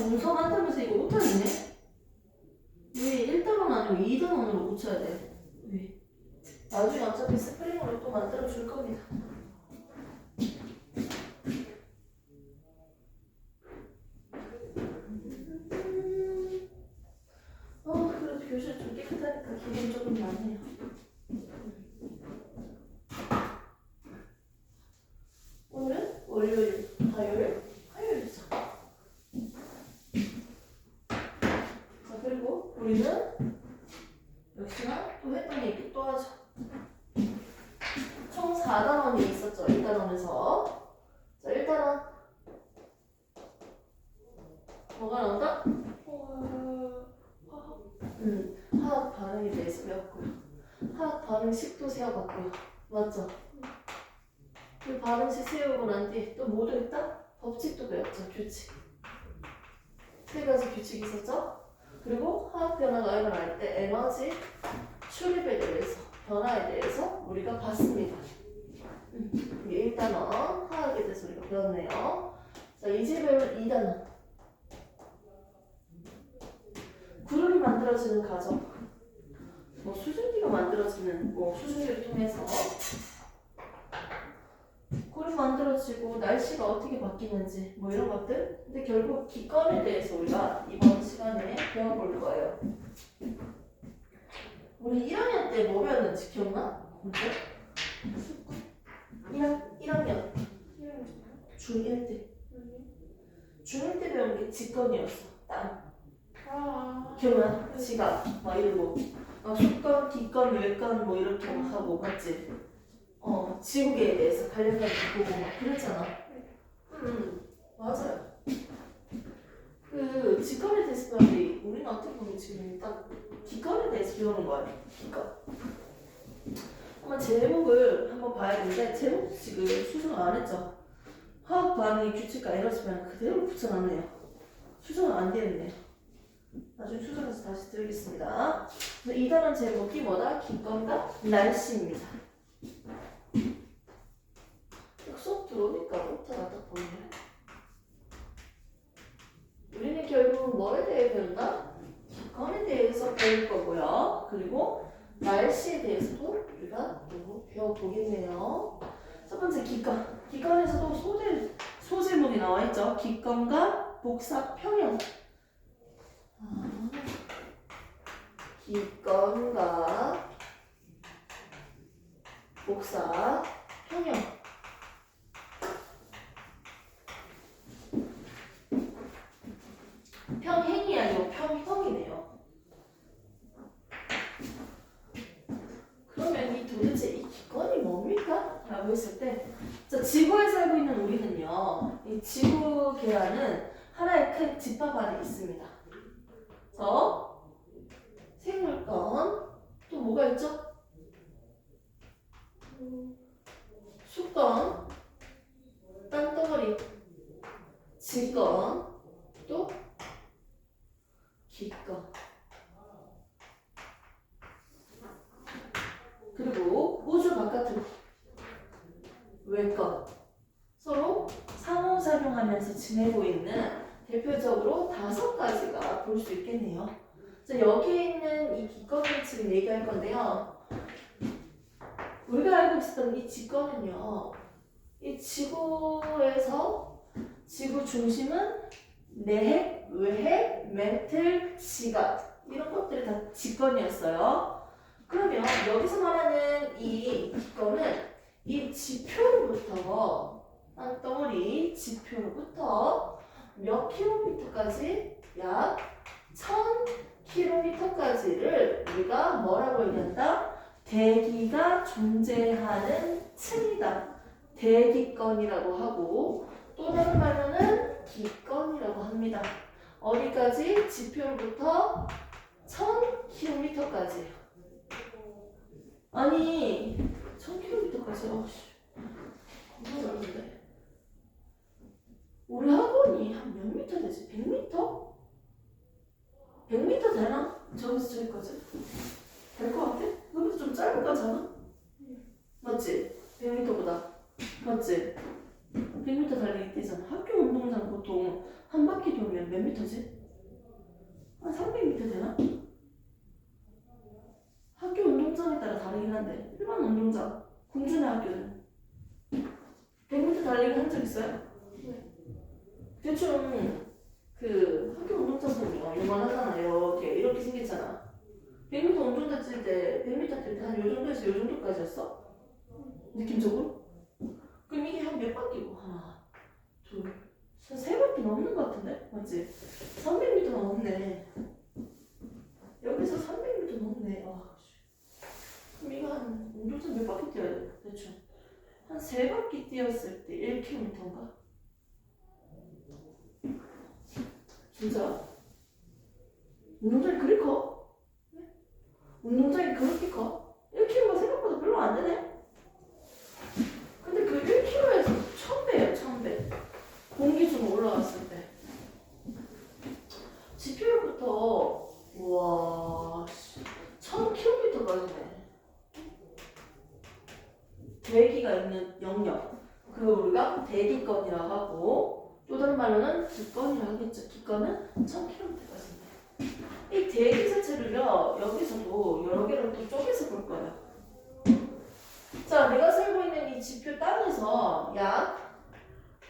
문서 만들면서 이거 못하겠네? 왜 1단원 아니고 2단원으로 고쳐야 돼? 왜? 나중에 어차피 스프링으로 또 만들어 줄 겁니다. 그래도 교실 좀 깨끗하니까 기분 조금 나네요. 오늘은 월요일, 화요일, 화요일이죠. 자, 그리고 우리는 역시나 또 했던 얘기 또 하죠. 총 4단원이 있었죠. 1단원에서. 자, 1단원. 뭐가 나온다? 화학 반응에 대해서 배웠고요. 화학 반응식도 세워봤고요. 맞죠? 그 반응식 세우고 난 뒤에 또 뭐도 했다? 법칙도 배웠죠. 규칙. 3가지 규칙이 있었죠? 그리고 화학 변화가 일어날 때 에너지 출입에 대해서, 변화에 대해서 우리가 봤습니다. 이게 1단원 화학에 대해서 우리가 배웠네요. 자, 이제 배울 2단원. 구름이 만들어지는 과정. 뭐 수증기가 만들어지는, 수증기를 통해서 구름 만들어지고 날씨가 어떻게 바뀌는지 뭐 이런 것들. 근데 결국 기권에 대해서 우리가 이번 시간에 배워볼 거예요. 우리 1학년 때 뭐 배웠는지 기억나? 언제? 1학년 중1 때. 중1 때 배운 게 직권이었어. 땅. 기억나? 지각 막 이러고 속건, 기권, 외건 뭐 이렇게 막 하고 맞지? 지구계에 대해서 관련된 거 보고 막 그랬잖아. 맞아요. 그 직권에 대해서 배우는데 우리는 어떻게 보면 지금 딱 기권에 대해서 배우는 거야. 기권. 한번 제목을 한번 봐야 되는데 제목 지금 수정 안 했죠? 화학 반응의 규칙과 에너지만 그대로 붙여놨네요. 수정은 안 되었네요. 나중에 수정해서 다시 드리겠습니다. 이 단원 제목이 뭐다? 기권과 날씨입니다. 수업 들어오니까 오타가 딱 보이네. 우리는 결국 뭐에 대해 배운다? 기권에 대해서 배울 거고요. 그리고 날씨에 대해서도 우리가 또 배워보겠네요. 첫 번째 기권. 기권에서도 소제목이 나와 있죠. 기권과 복사 평형. 기권과 복사 평형. 평행이 아니고 평형이네요. 그러면 이 도대체 이 기권이 뭡니까? 라고 했을 때, 자, 지구에 살고 있는 우리는요, 이 지구 계라는 하나의 큰 집합 안에 있습니다. 그래서 생물권, 또 뭐가 있죠? 수권, 땅덩어리, 지권, 또 기권. 그리고 우주 바깥으로 외권. 서로 상호작용하면서 지내고 있는 대표적으로 5가지가 볼 수 있겠네요. 자, 여기에 있는 이 기권을 지금 얘기할 건데요. 우리가 알고 있었던 이 직권은요, 이 지구에서 지구 중심은 내핵, 외핵, 멘틀, 지각 이런 것들이 다 직권이었어요. 그러면 여기서 말하는 이 기권은 이 지표로부터 땅덩어리 지표로부터 몇 킬로미터까지 약 1000킬로미터까지를 우리가 뭐라고 얘기한다? 대기가 존재하는 층이다. 대기권이라고 하고 또 다른 말로는 기권이라고 합니다. 어디까지? 지표로부터 1000km까지요. 아니 1000km까지요? 겁나 넓은데? 우리 학원이 한 몇 미터 되지? 100m? 100m 되나? 저기서 저기까지? 될 것 같아? 그것도 좀 짧은 거잖아? 맞지? 100m보다 맞지? 100m 달리기 뛰잖아. 학교 운동장 보통 한 바퀴 돌면 몇 미터지? 한 300m 되나? 학교 운동장에 따라 다르긴 한데 일반 운동장, 공준의 학교는 100m 달리기 한 적 있어요? 네. 대충 그 학교 운동장 보면 요만하잖아요. 이렇게 생겼잖아. 100m 운동장 뛸 때 100m 뛸 때 한 요 정도에서 요 정도까지였어? 느낌적으로? 그럼 이게 한 몇 바퀴고? 하나, 둘, 세 바퀴 넘는 것 같은데? 맞지? 300m 넘네. 여기서 300m 넘네. 그럼 이거 한 운동장 몇 바퀴 뛰어야 돼? 대충 한 세 바퀴 뛰었을 때 1km인가? 진짜? 운동장이 그리 커? 네? 운동장이 그렇게 커? 1km가 생각보다 별로 안 되네? 근데 그 1km에서 1000배예요, 1000배. 공기 좀 올라갔을 때. 지표율부터, 우와, 1000km까지네. 대기가 있는 영역. 그걸 우리가 대기권이라고 하고, 또 다른 말로는 기권이라고 하겠죠. 기권은 1000km까지인데. 이 대기 자체를요, 여기서도 여러 개로 또 쪼개서 볼 거예요. 자, 내가 살고 있는 이 지표 땅에서 약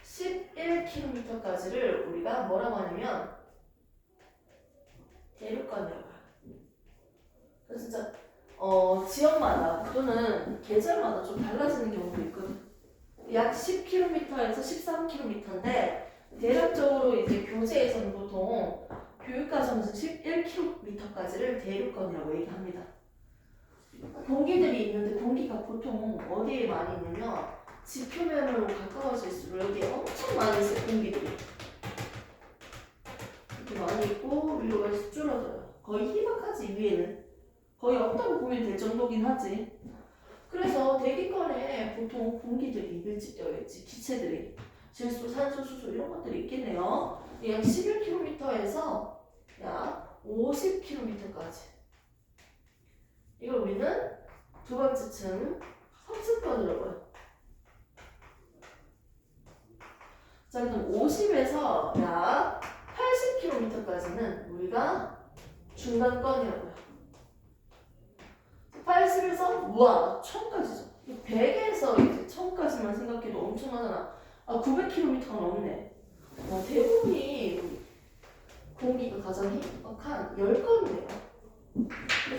11km까지를 우리가 뭐라고 하냐면 대륙간이라고 해요. 그래서 진짜 지역마다 또는 계절마다 좀 달라지는 경우도 있거든. 약 10km에서 13km인데 대략적으로 이제 교재에서는 보통 교육과정에서 11km까지를 대륙간이라고 얘기합니다. 공기들이 있는데 공기가 보통 어디에 많이 있냐면 지표면으로 가까워질수록 여기에 엄청 많이 있어요. 공기들이 이렇게 많이 있고 위로 갈수록 줄어들어요. 거의 희박하지. 위에는 거의 없다고 보면 될 정도긴 하지. 그래서 대기권에 보통 공기들이 밀집되어 있지. 기체들이 질소, 산소, 수소 이런 것들이 있겠네요. 약 11km에서 약 50km까지. 이걸 우리는 두 번째 층 성층권이라고 해요. 자, 그럼 50에서 약 80km까지는 우리가 중간권이라고 해요. 80에서 우와 1000까지죠. 100에서 이제 1000까지만 생각해도 엄청나잖아. 900km가 넘네. 대부분이 공기가 가장 희박한 10건이네요.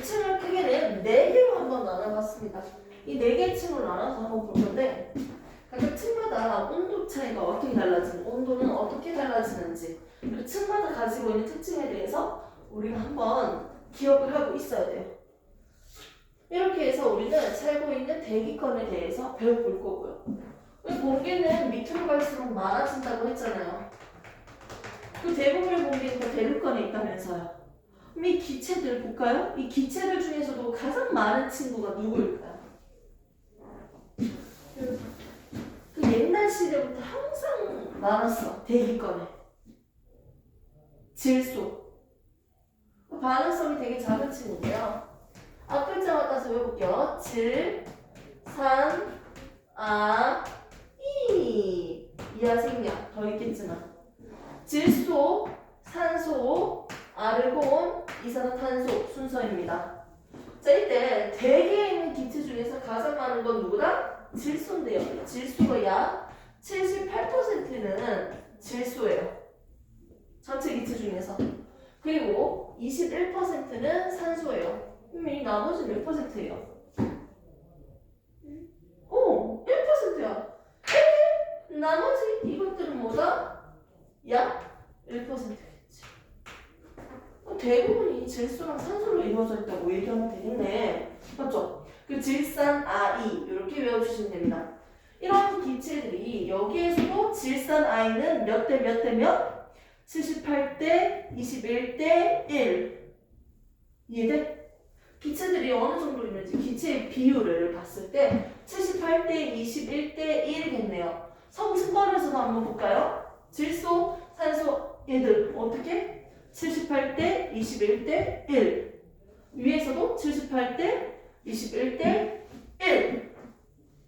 층을 크게 4개로 한번 나눠봤습니다. 이 4개 층으로 나눠서 한번 볼 건데 각각 층마다 온도 차이가 어떻게 달라지는지, 온도는 어떻게 달라지는지 그 층마다 가지고 있는 특징에 대해서 우리가 한번 기억을 하고 있어야 돼요. 이렇게 해서 우리는 살고 있는 대기권에 대해서 배워볼 거고요. 공기는 밑으로 갈수록 많아진다고 했잖아요. 그 대부분의 공기는 그 대륙권에 있다면서요. 그럼 이 기체들 볼까요? 이 기체들 중에서도 가장 많은 친구가 누구일까요? 그 옛날 시대부터 항상 많았어. 대기권에. 질소. 반응성이 되게 작은 친구인데요. 앞글자 따서 외워볼게요. 질, 산, 아, 이. 이하 생략. 더 있겠지만. 질소, 산소, 아르곤, 이산화탄소 순서입니다. 자, 이때 대기에 있는 기체 중에서 가장 많은 건 누구다? 질소인데요. 질소가 약 78%는 질소예요. 전체 기체 중에서. 그리고 21%는 산소예요. 그럼 이 나머지 몇 퍼센트예요? 1%야. 나머지 이것들은 뭐다? 약 1%겠지. 대부분이 질소랑 산소로 이루어져 있다고 얘기하면 되겠네. 맞죠? 그 질산, 아이 이렇게 외워주시면 됩니다. 이런 기체들이 여기에서도 질산 아이는 몇 대 몇 대 몇? 78대 21대 1. 이해돼? 기체들이 어느 정도 있는지 기체의 비율을 봤을 때 78대 21대 1이겠네요. 성층권에서도 한번 볼까요? 질소, 산소 얘들 어떻게? 78대 21대 1. 위에서도 78대 21대 1.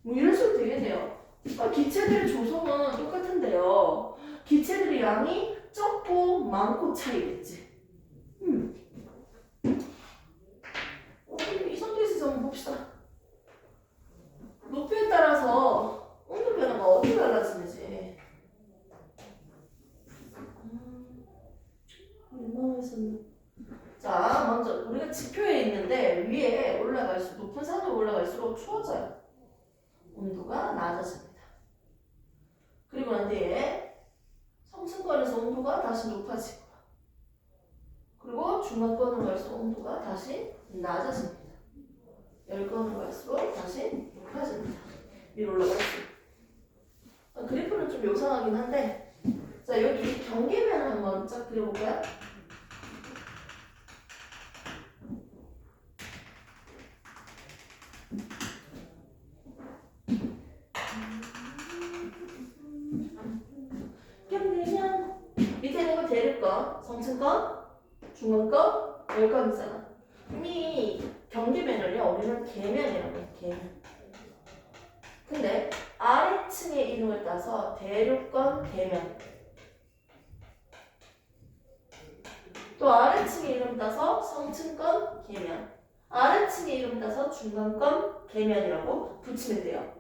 뭐 이런 식으로 되겠네요. 기체들의 조성은 똑같은데요. 기체들의 양이 적고 많고 차이겠지. 이 상태에서 한번 봅시다. 높이에 따라서 온도 변화가 어떻게 달라지는지. 자, 먼저 우리가 지표에 있는데 위에 올라갈수록 높은 산으로 올라갈수록 추워져요. 온도가 낮아집니다. 그리고 난 뒤에 성층권에서 온도가 다시 높아지고, 그리고 중간권으로 갈수록 온도가 다시 낮아집니다. 열권으로 갈수록 다시 높아집니다. 위로 올라갈수록. 그래프는 좀 요상하긴 한데, 자, 여기 경계면을 한번 쫙 그려볼까요? 경계면 밑에 있는 거 대륙권, 성층권, 중간권, 열권 있잖아. 이 경계면을요, 우리는 계면이라고 해요. 계면. 근데 아래층의 이름을 따서 대륙권 계면, 또 아래층의 이름 따서 성층권 계면, 아래층의 이름 따서 중간권 계면이라고 붙이면 돼요.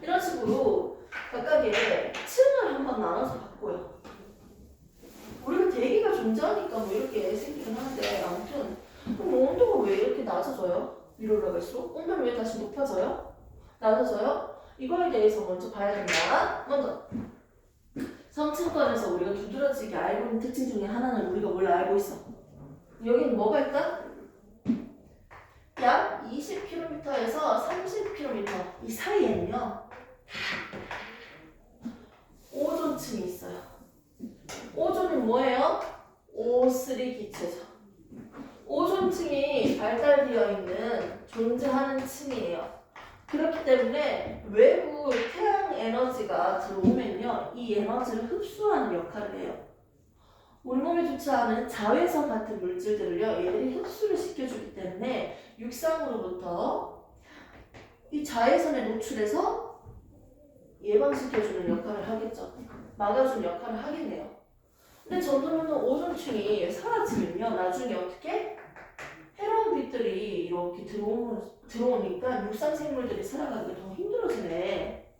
이런 식으로 각각의 층을 한번 나눠서 봤고요. 우리가 대기가 존재하니까 뭐 이렇게 생기긴 하는데, 아무튼 그럼 온도가 왜 이렇게 낮아져요? 위로 올라갈수록? 온도는 왜 다시 높아져요? 낮아져요? 이거에 대해서 먼저 봐야 된다. 먼저 성층권에서 우리가 두드러지게 알고 있는 특징 중에 하나는 우리가 원래 알고 있어. 여기는 뭐가 있다? 약 20km에서 30km 이 사이에는요, 오존층이 있어요. 오존은 뭐예요? O3 기체죠. 오존층이 발달되어 있는 존재하는 층이에요. 그렇기 때문에 외부 태양 에너지가 들어오면요, 이 에너지를 흡수하는 역할을 해요. 우리 몸에 좋지 않은 자외선 같은 물질들을요, 얘들이 흡수를 시켜주기 때문에 육상으로부터 이 자외선에 노출해서 예방시켜주는 역할을 하겠죠. 막아주는 역할을 하겠네요. 근데 점점 오존층이 사라지면요, 나중에 어떻게? 해로운 빛들이 이렇게 들어오니까 육상 생물들이 살아가기가 더 힘들어지네.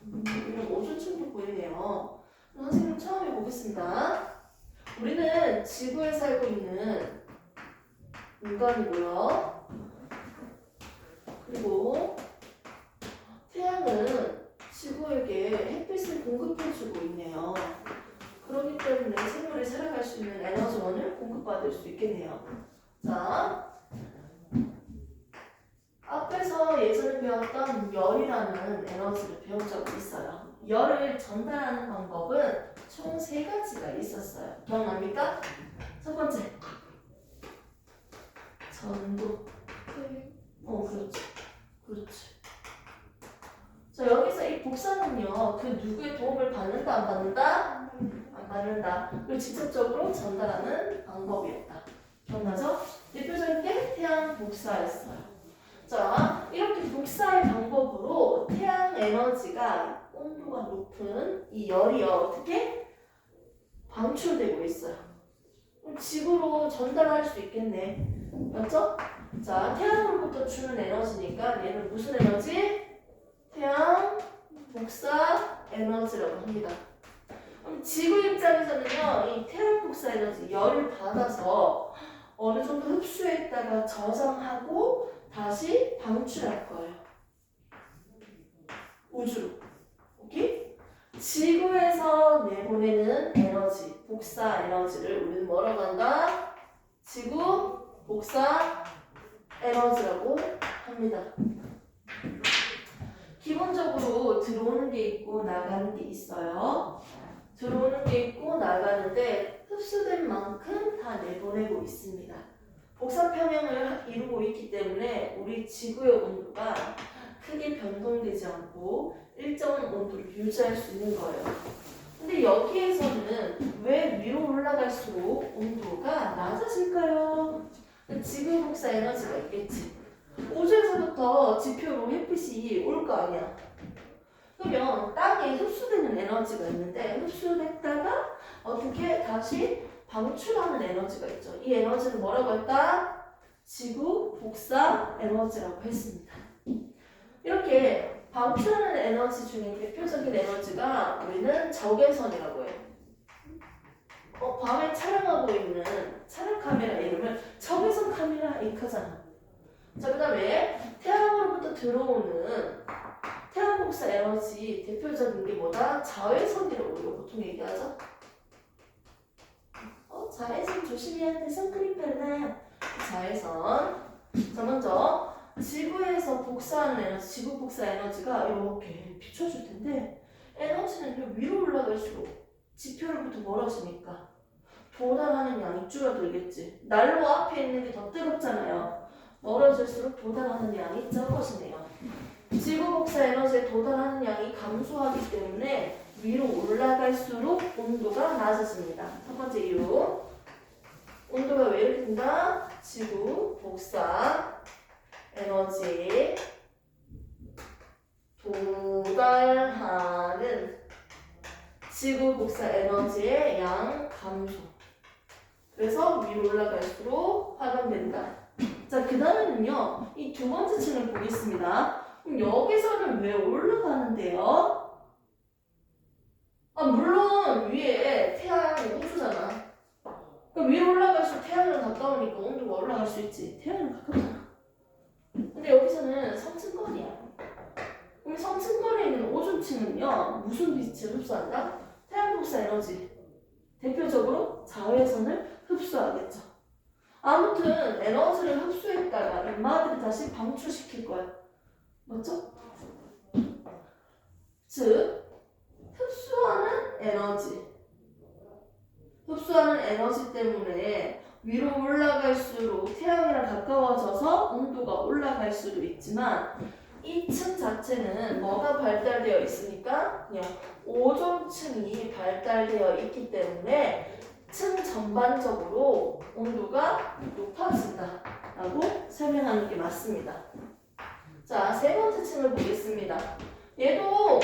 이런 오존층도 보이네요. 선생님 처음 해보겠습니다. 우리는 지구에 살고 있는 인간이고요. 그리고 태양은 지구에게 햇빛을 공급해주고 있네요. 그렇기 때문에 생물이 살아갈 수 있는 에너지원을 공급받을 수 있겠네요. 자, 앞에서 예전에 배웠던 열이라는 에너지를 배운 적이 있어요. 열을 전달하는 방법은 총 3가지가 있었어요. 기억납니까? 첫 번째, 전도. 그렇지. 그렇지. 자, 여기서 이 복사는요, 그 누구의 도움을 받는다, 안 받는다? 안 받는다. 그리고 직접적으로 전달하는 방법이었다. 기억나죠? 대표적인 게 태양 복사였어요. 자, 이렇게 복사의 방법으로 태양 에너지가 온도가 높은 이 열이요, 어떻게? 방출되고 있어요. 그럼 지구로 전달할 수 있겠네. 맞죠? 자, 태양으로부터 주는 에너지니까 얘는 무슨 에너지? 태양 복사 에너지라고 합니다. 그럼 지구 입장에서는요, 이 태양 복사 에너지, 열을 받아서 어느 정도 흡수했다가 저장하고 다시 방출할 거예요. 우주로. 오케이? 지구에서 내보내는 에너지, 복사 에너지를 우리는 뭐라고 한다? 지구 복사 에너지라고 합니다. 기본적으로 들어오는 게 있고 나가는 게 있어요. 들어오는 게 있고 나가는데 흡수된 만큼 다 내보내고 있습니다. 복사 평형을 이루고 있기 때문에 우리 지구의 온도가 크게 변동되지 않고 일정한 온도를 유지할 수 있는 거예요. 근데 여기에서는 왜 위로 올라갈수록 온도가 낮아질까요? 지구 복사 에너지가 있겠지. 우주에서부터 지표로 햇빛이 올 거 아니야. 그러면 땅에 흡수되는 에너지가 있는데 흡수됐다가 어떻게 다시 방출하는 에너지가 있죠. 이 에너지를 뭐라고 할까? 지구 복사 에너지라고 했습니다. 이렇게 방출하는 에너지 중에 대표적인 에너지가 우리는 적외선이라고 해요. 밤에 촬영하고 있는 촬영 카메라 이름을 적외선 카메라 이렇게 하잖아. 자, 그 다음에 태양으로부터 들어오는 태양 복사 에너지 대표적인 게 뭐다? 자외선이라고 우리가 보통 얘기하죠. 자외선 조심해야 돼. 선크림 발라. 자외선. 자, 먼저 지구에서 복사하는 에너지, 지구 복사 에너지가 이렇게 비춰줄 텐데 에너지는 위로 올라갈수록 지표로부터 멀어지니까 도달하는 양이 줄어들겠지. 난로 앞에 있는 게 더 뜨겁잖아요. 멀어질수록 도달하는 양이 적어지네요. 지구 복사 에너지에 도달하는 양이 감소하기 때문에 위로 올라갈수록 온도가 낮아집니다. 첫 번째 이유. 온도가 왜 이렇게 된다? 지구 복사 에너지 도달하는 지구 복사 에너지의 양 감소. 그래서 위로 올라갈수록 파견된다. 자, 그 다음에는요, 이 두 번째 층을 보겠습니다. 그럼 여기서는 왜 올라가는데요? 물론 위에 태양이 우주잖아. 그럼 위로 올라갈수록 태양이랑 가까우니까 온도가 올라갈 수 있지. 태양이랑 가깝잖아. 근데 여기서는 성층권이야. 그럼 성층권에 있는 오존층은요, 무슨 빛을 흡수한다? 태양 복사 에너지. 대표적으로 자외선을 흡수하겠죠. 아무튼 에너지를 흡수했다가 인마들이 다시 방출시킬 거야. 맞죠? 즉 흡수하는 에너지 때문에 위로 올라갈수록 태양이랑 가까워져서 온도가 올라갈 수도 있지만 이 층 자체는 뭐가 발달되어 있으니까 그냥 오존층이 발달되어 있기 때문에 층 전반적으로 온도가 높아진다 라고 설명하는 게 맞습니다. 자, 세 번째 층을 보겠습니다. 얘도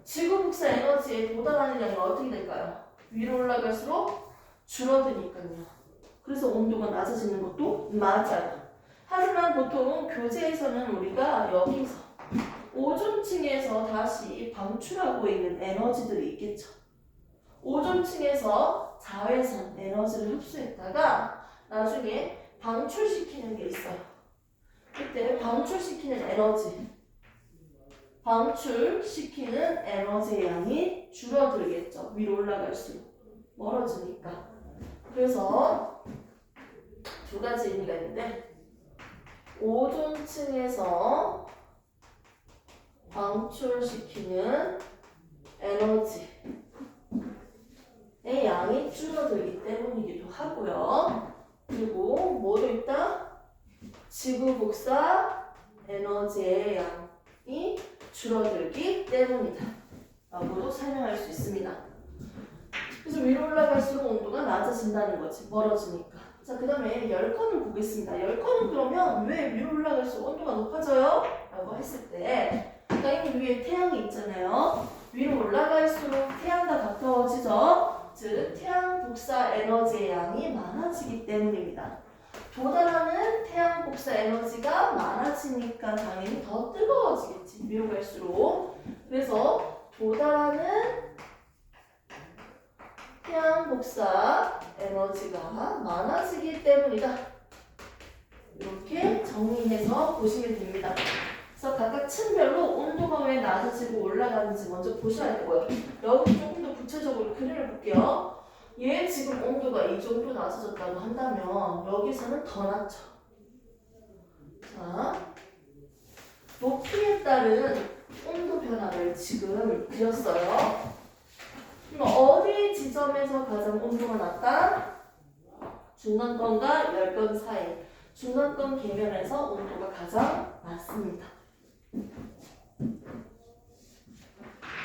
지구 복사 에너지에 도달하는 양이 어떻게 될까요? 위로 올라갈수록 줄어드니까요. 그래서 온도가 낮아지는 것도 맞아요. 하지만 보통 교재에서는 우리가 여기서 오존층에서 다시 방출하고 있는 에너지들이 있겠죠. 오존층에서 자외선 에너지를 흡수했다가 나중에 방출시키는 게 있어요. 그때 방출시키는 에너지의 양이 줄어들겠죠. 위로 올라갈수록 멀어지니까. 그래서 두 가지 의미가 있는데 오존층에서 방출시키는 에너지의 양이 줄어들기 때문이기도 하고요. 그리고 뭐도 있다? 지구 복사 에너지의 양이 줄어들기 때문이다 라고도 설명할 수 있습니다. 그래서 위로 올라갈수록 온도가 낮아진다는 거지. 멀어지니까. 자, 그 다음에 열컨을 보겠습니다. 열컨은 그러면 왜 위로 올라갈수록 온도가 높아져요? 라고 했을 때 땅 위에 태양이 있잖아요. 위로 올라갈수록 태양과 가까워지죠. 즉 태양 복사 에너지의 양이 많아지기 때문입니다. 도달하는 태양 복사 에너지가 많아지니까 당연히 더 뜨거워지겠지. 위로 갈수록. 그래서 도달하는 태양 복사 에너지가 많아지기 때문이다. 이렇게 정리해서 보시면 됩니다. 그래서 각각 층별로 온도가 왜 낮아지고 올라가는지 먼저 보셔야 되고요. 여기 조금 더 구체적으로 그림을 볼게요. 얘 지금 온도가 이 정도 낮아졌다고 한다면 여기서는 더 낮죠. 자, 높이에 따른 온도 변화를 지금 그렸어요. 그럼 어디 지점에서 가장 온도가 낮다? 중간권과 열권 사이. 중간권 계면에서 온도가 가장 낮습니다.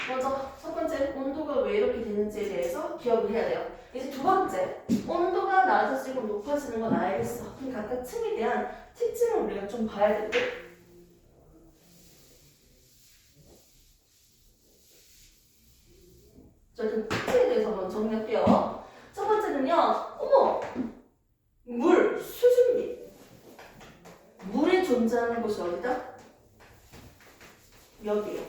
먼저 첫 번째 온도가 왜 이렇게 되는지에 대해서 기억을 해야 돼요. 이제 두 번째 온도가 낮아지고 높아지고 좁아지는 건 알겠어. 그럼 각각 층에 대한 특징을 우리가 좀 봐야 되고. 자, 그 특징에 대해서 한번 정리할게요. 첫 번째는요, 어머! 물, 수증기. 물이 존재하는 곳이 어디다? 여기요.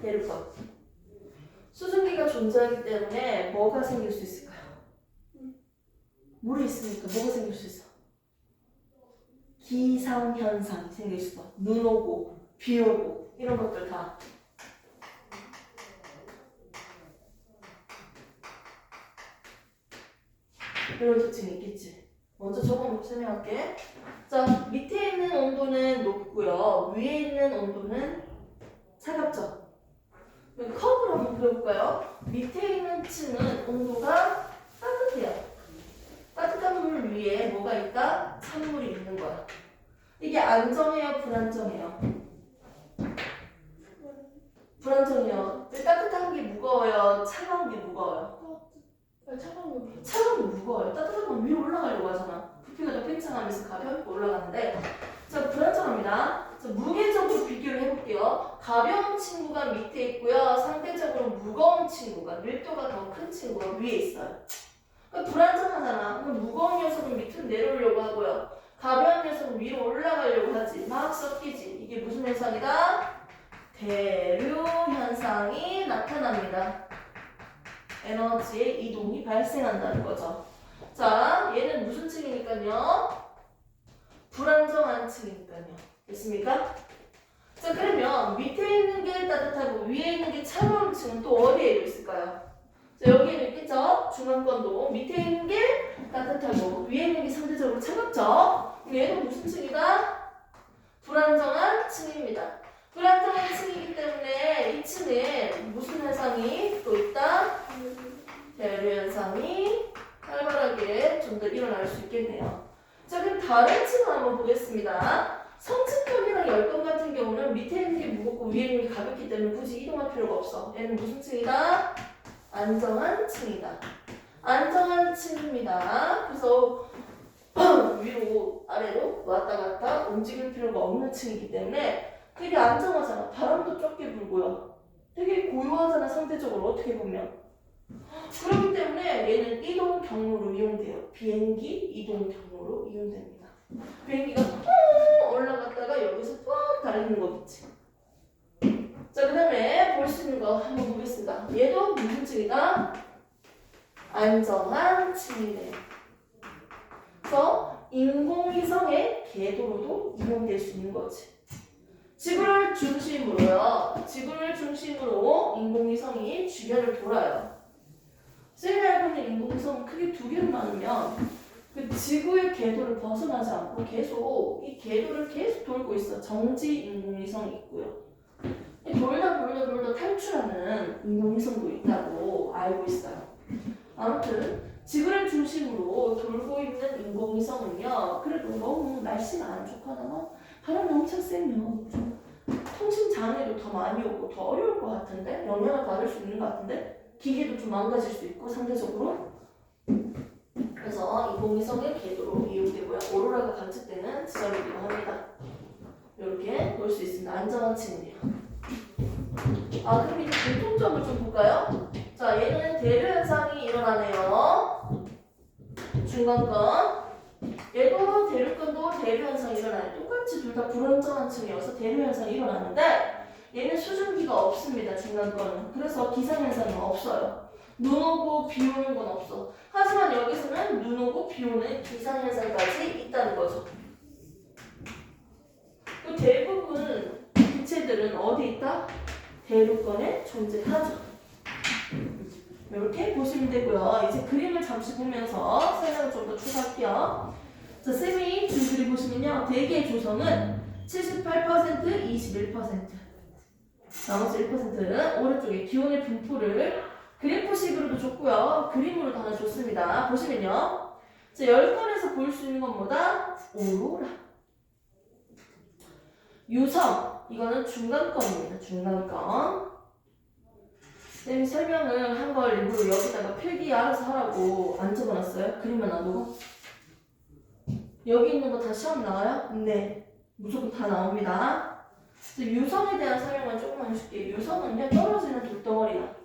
대륙과. 수증기가 존재하기 때문에 뭐가 생길 수 있을까요? 물이 있으니까 뭐가 생길 수 있어? 기상현상이 생길 수 있어. 눈 오고, 비 오고, 이런 것들 다. 이런 특징이 있겠지. 먼저 저거 설명할게. 자, 밑에 있는 온도는 높고요. 위에 있는 온도는 차갑죠. 컵을 한번 그려볼까요? 밑에 있는 층은 온도가 따뜻해요. 따뜻한 물 위에 뭐가 있다? 찬물이 있는 거야. 이게 안정해요? 불안정해요? 불안정해요. 왜 따뜻한 게 무거워요? 차가운 게 무거워요? 차가운 게 무거워요. 따뜻한 건 위로 올라가려고 하잖아. 부피가 더 팽창하면서 가볍게 올라가는데, 자, 불안정합니다. 자, 무게적으로 비교를 해볼게요. 가벼운 친구가 밑에 있고요. 상대적으로 무거운 친구가, 밀도가 더 큰 친구가 위에 있어요. 그러니까 불안정하잖아. 그럼 무거운 녀석은 밑으로 내려오려고 하고요. 가벼운 녀석은 위로 올라가려고 하지. 막 섞이지. 이게 무슨 현상이다? 대류 현상이 나타납니다. 에너지의 이동이 발생한다는 거죠. 자, 얘는 무슨 층이니까요? 불안정한 층이니까요. 됐습니까? 자, 그러면 밑에 있는 게 따뜻하고 위에 있는 게 차가운 층은 또 어디에 있을까요? 자, 여기에는 있겠죠? 중앙권도 밑에 있는 게 따뜻하고 위에 있는 게 상대적으로 차갑죠? 그럼 얘도 무슨 층이다? 불안정한 층입니다. 불안정한 층이기 때문에 이 층에 무슨 현상이 또 있다? 대류 현상이 활발하게 좀 더 일어날 수 있겠네요. 자, 그럼 다른 층을 한번 보겠습니다. 성층권이랑 열권 같은 경우는 밑에 있는 게 무겁고 위에 있는 게 가볍기 때문에 굳이 이동할 필요가 없어. 얘는 무슨 층이다? 안정한 층이다. 안정한 층입니다. 그래서 위로 아래로 왔다 갔다 움직일 필요가 없는 층이기 때문에 되게 안정하잖아. 바람도 적게 불고요. 되게 고요하잖아. 상대적으로 어떻게 보면. 그렇기 때문에 얘는 이동 경로로 이용돼요. 비행기 이동 경로로 이용됩니다. 비행기가 올라갔다가 여기서 쭉 달리는 거 있지. 자, 그 다음에 볼 수 있는 거 한번 보겠습니다. 얘도 무슨 층이다? 안정한 층이네요. 그래서 인공위성의 궤도로도 이용될 수 있는 거지. 지구를 중심으로요. 지구를 중심으로 인공위성이 주변을 돌아요. 쌤이 알고 있는 인공위성은 크게 두 개로 나누면 그 지구의 궤도를 벗어나지 않고 계속 이 궤도를 계속 돌고 있어. 정지 인공위성이 있고요. 돌다 탈출하는 인공위성도 있다고 알고 있어요. 아무튼 지구를 중심으로 돌고 있는 인공위성은요. 그래도 너무 날씨가 안 좋거나 바람이 엄청 세면 좀 통신 장애도 더 많이 오고 더 어려울 것 같은데 영향을 받을 수 있는 것 같은데 기계도 좀 망가질 수 있고 상대적으로 그래서 인공위성의 궤도로 이용되고요. 오로라가 관측되는 지점이기도 합니다. 이렇게 볼 수 있습니다. 안정한 층이네요. 아, 그럼 이제 공통점을 좀 볼까요? 자, 얘는 대류 현상이 일어나네요. 중간권. 얘도 대류권도 대류 현상이 일어나요. 똑같이 둘 다 불안정한 층이어서 대류 현상이 일어나는데 얘는 수증기가 없습니다. 중간권은. 그래서 기상 현상이 없어요. 눈 오고 비 오는 건 없어. 하지만 여기서는 눈 오고 비 오는 기상 현상까지 있다는 거죠. 또 대부분 기체들은 어디 있다? 대류권에 존재하죠. 이렇게 보시면 되고요. 이제 그림을 잠시 보면서 설명을 좀 더 추가할게요. 자, 쌤이 준 그림 보시면요. 대기의 조성은 78%, 21%. 나머지 1%는 오른쪽에 기온의 분포를 그래프식으로도 줬고요. 그림으로도 하나 줬습니다. 보시면요. 자, 10건에서 볼 수 있는 건 뭐다? 오로라. 유성. 이거는 중간권입니다. 중간권. 쌤이 설명을 한 걸 일부러 여기다가 필기 알아서 하라고 안 적어놨어요? 그림만 놔두고. 여기 있는 거 다 시험 나와요? 네. 무조건 다 나옵니다. 유성에 대한 설명만 조금만 해줄게요. 유성은요, 떨어지는 돌덩어리야.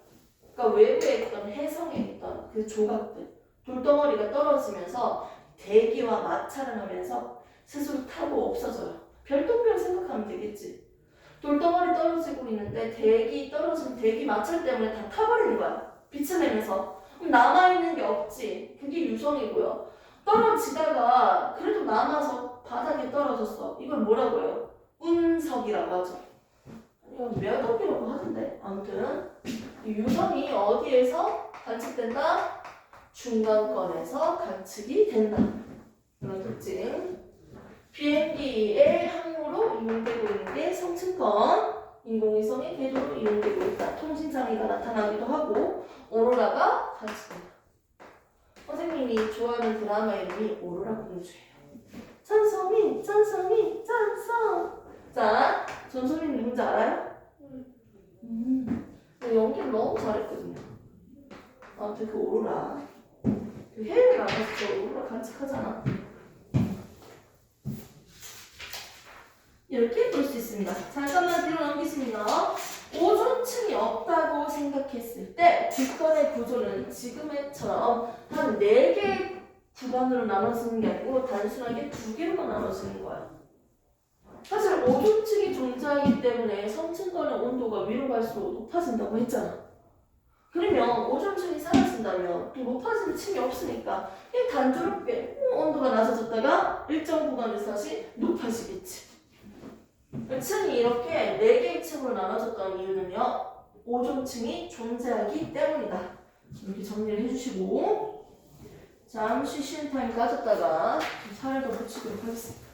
그러니까 외부에 있던 해성에 있던 그 조각들, 돌덩어리가 떨어지면서 대기와 마찰을 하면서 스스로 타고 없어져요. 별똥별 생각하면 되겠지. 돌덩어리 떨어지고 있는데 대기 떨어지면 대기 마찰 때문에 다 타버리는 거야. 빛을 내면서. 그럼 남아있는 게 없지. 그게 유성이고요. 떨어지다가 그래도 남아서 바닥에 떨어졌어. 이걸 뭐라고 해요? 운석이라고 하죠. 이건 멸덕이라고 하던데. 아무튼 유성이 어디에서 관측된다? 중간권에서 관측이 된다. 그런 특징. 비행기의 항로로 이용되고 있는 게 성층권, 인공위성의 궤도로 이용되고 있다. 통신장애가 나타나기도 하고 오로라가 관측된다. 선생님이 좋아하는 드라마 이름이 오로라 공주예요. 전소민, 전소민, 전소. 자, 전소민 누군지 알아요? 연기를 너무 잘했거든요. 아무튼 그 오로라. 그 해외에 나가서 저 오로라 관측하잖아. 이렇게 볼 수 있습니다. 잠깐만 뒤로 넘기십니다. 오존층이 없다고 생각했을 때 뒷건의 구조는 지금처럼 한 4개의 구간으로 나눠지는 게 아니고 단순하게 2개로만 나눠지는 거야. 사실 오존층이 존재하기 때문에 성층권의 온도가 위로 갈수록 높아진다고 했잖아. 그러면 오존층이 사라진다면 또 높아지는 층이 없으니까 그냥 단조롭게 온도가 낮아졌다가 일정 구간에서 다시 높아지겠지. 층이 이렇게 4개의 층으로 나눠졌던 이유는요, 오존층이 존재하기 때문이다. 이렇게 정리를 해주시고 잠시 쉬는 타임 가졌다가 사례도 붙이도록 하겠습니다.